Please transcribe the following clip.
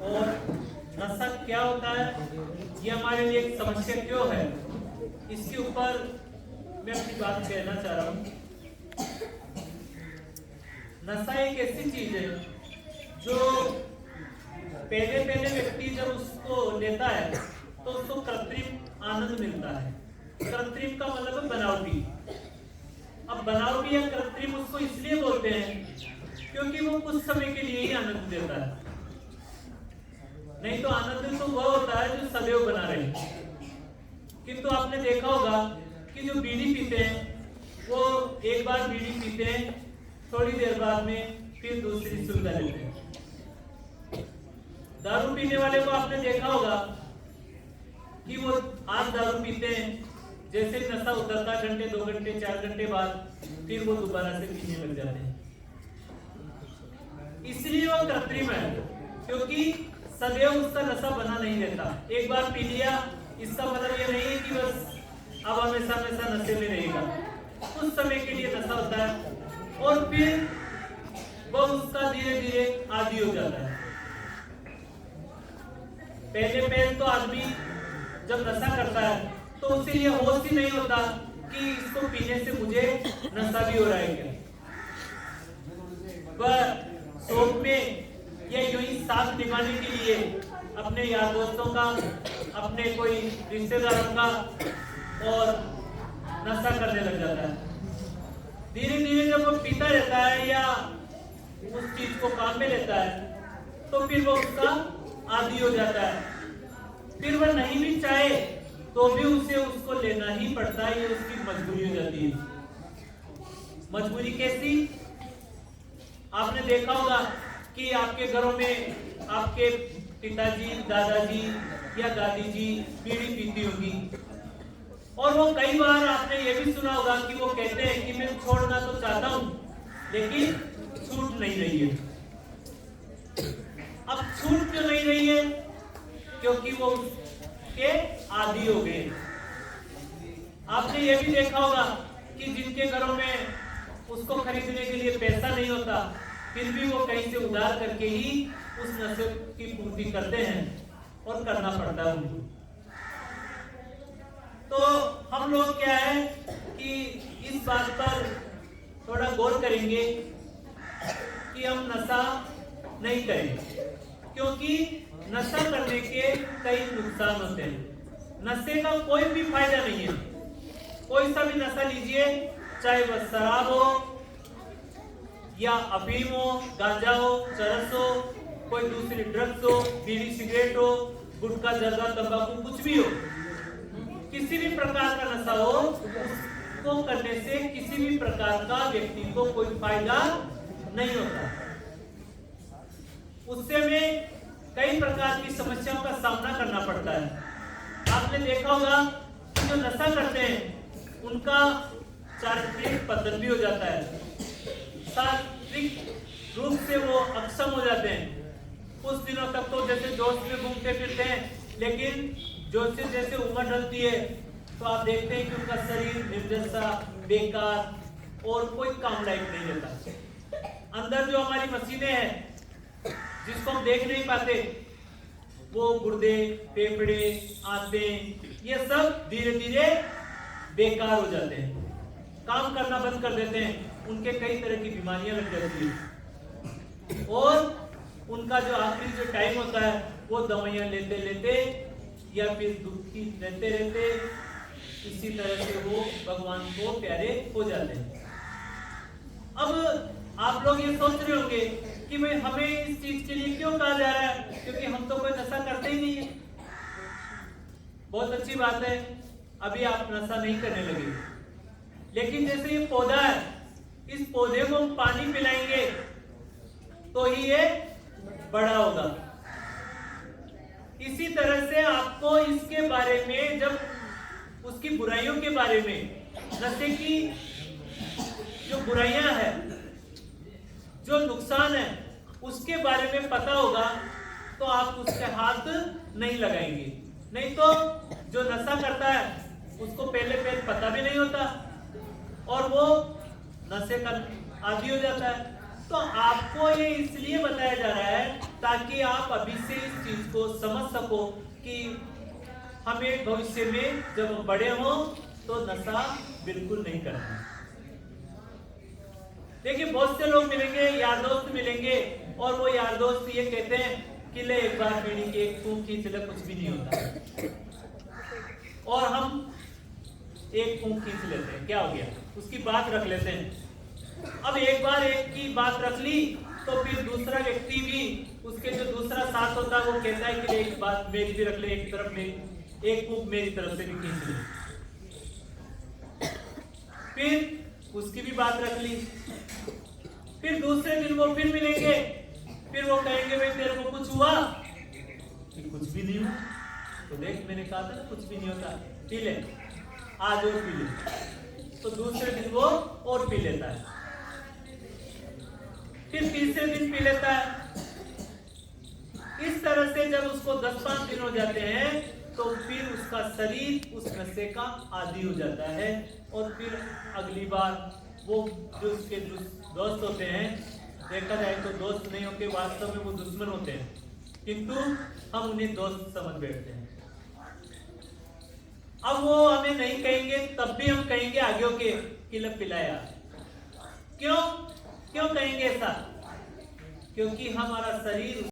और नशा क्या होता है, ये हमारे लिए एक समस्या क्यों है, इसके ऊपर मैं अपनी बात कहना चाह रहा हूँ। नशा एक ऐसी चीज है जो पहले व्यक्ति जब उसको लेता है तो उसको कृत्रिम आनंद मिलता है। कृत्रिम का मतलब है बनावटी। अब बनावटी या कृत्रिम उसको इसलिए बोलते हैं क्योंकि वो कुछ समय के लिए ही आनंद देता है, नहीं तो आनंद तो वह होता है जो सदैव बना रहे। किंतु आपने देखा होगा कि जो बीड़ी पीते हैं वो एक बार बीड़ी पीते हैं, थोड़ी देर बाद में फिर दूसरी शुरू कर लेते हैं। दारू पीने वाले को आपने देखा होगा कि वो आज दारू पीते हैं, जैसे नशा उतरता घंटे 2 घंटे 4 घंटे बाद फिर वो दोबारा से पीने लग जाते हैं। इसलिए वो कृत्रिम है क्योंकि सदैव उसका नशा बना नहीं रहता। एक बार पी लिया इसका मतलब ये नहीं है कि बस अब हमेशा हमेशा नशे में रहेगा। कुछ समय के लिए नशा होता है और फिर वो उसका धीरे धीरे आदी हो जाता है। पहले तो आदमी जब नशा करता है तो उसे ये होश ही नहीं होता कि इसको पीने से मुझे नशा भी हो रहा है क्या। वह शौक में या यूं ही साथ निभाने के लिए अपने यार दोस्तों का, अपने कोई रिश्तेदारों का और नशा करने लग जाता है। धीरे धीरे जब वो पीता रहता है या उस चीज को काम में लेता है तो फिर वो उसका आदी हो जाता है। फिर वह नहीं भी चाहे तो भी उसे उसको लेना ही पड़ता है, ये उसकी मजबूरी हो जाती है। मजबूरी कैसी? आपने देखा होगा कि आपके घरों में आपके पिताजी, दादाजी या दादी जी बीड़ी पीती होगी और वो कई बार आपने ये भी सुना होगा कि वो कहते हैं कि मैं छोड़ना तो चाहता हूं लेकिन छूट नहीं रही है। अब छूट क्यों नहीं रही है? क्योंकि वो उसके आदी हो गए। आपने ये भी देखा होगा कि जिनके घरों में उसको खरीदने के लिए पैसा नहीं होता फिर भी वो कहीं से उधार करके ही उस नशे की पूर्ति करते हैं और करना पड़ता है उनको। तो हम लोग क्या है कि इस बात पर थोड़ा गौर करेंगे कि हम नशा नहीं करें, क्योंकि नशा करने के कई नुकसान होते हैं। नशे का कोई भी फायदा नहीं है। कोई सा भी नशा लीजिए, चाहे वह शराब हो या अफीम हो, गांजा हो, चरस हो, कोई दूसरी ड्रग्स हो, बीड़ी सिगरेट हो, गुटखा जर्दा तंबाकू कुछ भी हो, किसी भी प्रकार का नशा हो, उसको करने से किसी भी प्रकार का व्यक्ति को कोई फायदा नहीं होता। उससे हमें कई प्रकार की समस्याओं का सामना करना पड़ता है। आपने देखा होगा कि जो नशा करते हैं उनका चारित्रिक पतन भी हो जाता है, शारीरिक रूप से वो अक्षम हो जाते हैं। कुछ दिनों तक तो जैसे जोश में घूमते फिरते हैं, लेकिन जैसे जैसे उम्र ढलती है तो आप देखते हैं कि उनका शरीर निर्जसा, बेकार और कोई काम लायक नहीं रहता। अंदर जो हमारी मशीनें हैं जिसको हम देख नहीं पाते, वो गुर्दे, फेफड़े, आंतें, ये सब धीरे धीरे बेकार हो जाते हैं, काम करना बंद कर देते हैं। उनके कई तरह की बीमारियां लग जाती है और उनका जो आखिरी जो टाइम होता है वो दवाइयां लेते लेते या फिर दुखी रहते रहते इसी तरह से वो भगवान को प्यारे हो जाते हैं। अब आप लोग ये सोच रहे होंगे कि भाई हमें इस चीज के लिए क्यों कहा जा रहा है, क्योंकि हम तो कोई नशा करते ही नहीं है। बहुत अच्छी बात है, अभी आप नशा नहीं करने लगे, लेकिन जैसे ये पौधा है, इस पौधे को हम पानी पिलाएंगे तो ही ये बड़ा होगा। इसी तरह से आपको इसके बारे में, जब उसकी बुराइयों के बारे में, नशे की जो बुराइयां हैं, जो नुकसान है, उसके बारे में पता होगा तो आप उसके हाथ नहीं लगाएंगे। नहीं तो जो नशा करता है उसको पहले पता भी नहीं होता और वो नशे का आदी हो जाता है। तो आपको ये इसलिए बताया जा रहा है ताकि आप अभी से इस चीज को समझ सको कि हमें भविष्य में जब हम बड़े हों तो नशा बिल्कुल नहीं करना। देखिए बहुत से लोग मिलेंगे, यार दोस्त मिलेंगे, और वो यार दोस्त ये कहते हैं कि ले एक बार बीड़ी की एक फूंक खींच ले, कुछ भी नहीं होता, और हम एक फूंक खींच लेते हैं, क्या हो गया, उसकी बात रख लेते हैं। अब एक बार एक की बात रख ली तो फिर दूसरा व्यक्ति भी, उसके जो दूसरा साथ होता है वो कहता है कि एक बात मेरी भी रख ले, एक तरफ मेरी, एक फूंक मेरी तरफ से भी खींच ले। फिर उसकी भी बात रख ली, फिर दूसरे दिन वो फिर मिलेंगे, फिर वो कहेंगे भाई तेरे को कुछ हुआ? कि कुछ भी नहीं हुआ। तो देख मैंने कहा था ना कुछ भी नहीं होता, पी ले, आज और पी ले। तो दूसरे दिन वो और पी लेता है, फिर तीसरे दिन पी लेता है। इस तरह से जब उसको 10-5 दिन हो जाते हैं तो फिर उसका शरीर उस नशे का आदी हो जाता है, और फिर अगली बार वो जो उसके दोस्त होते हैं, देखा जाए तो दोस्त नहीं होते, वास्तव में वो दुश्मन होते हैं, किंतु हम उन्हें दोस्त समझ बैठते हैं। अब वो हमें नहीं कहेंगे तब भी हम कहेंगे आगे होके कि लब पिलाया। क्यों कहेंगे ऐसा? क्योंकि हमारा शरीर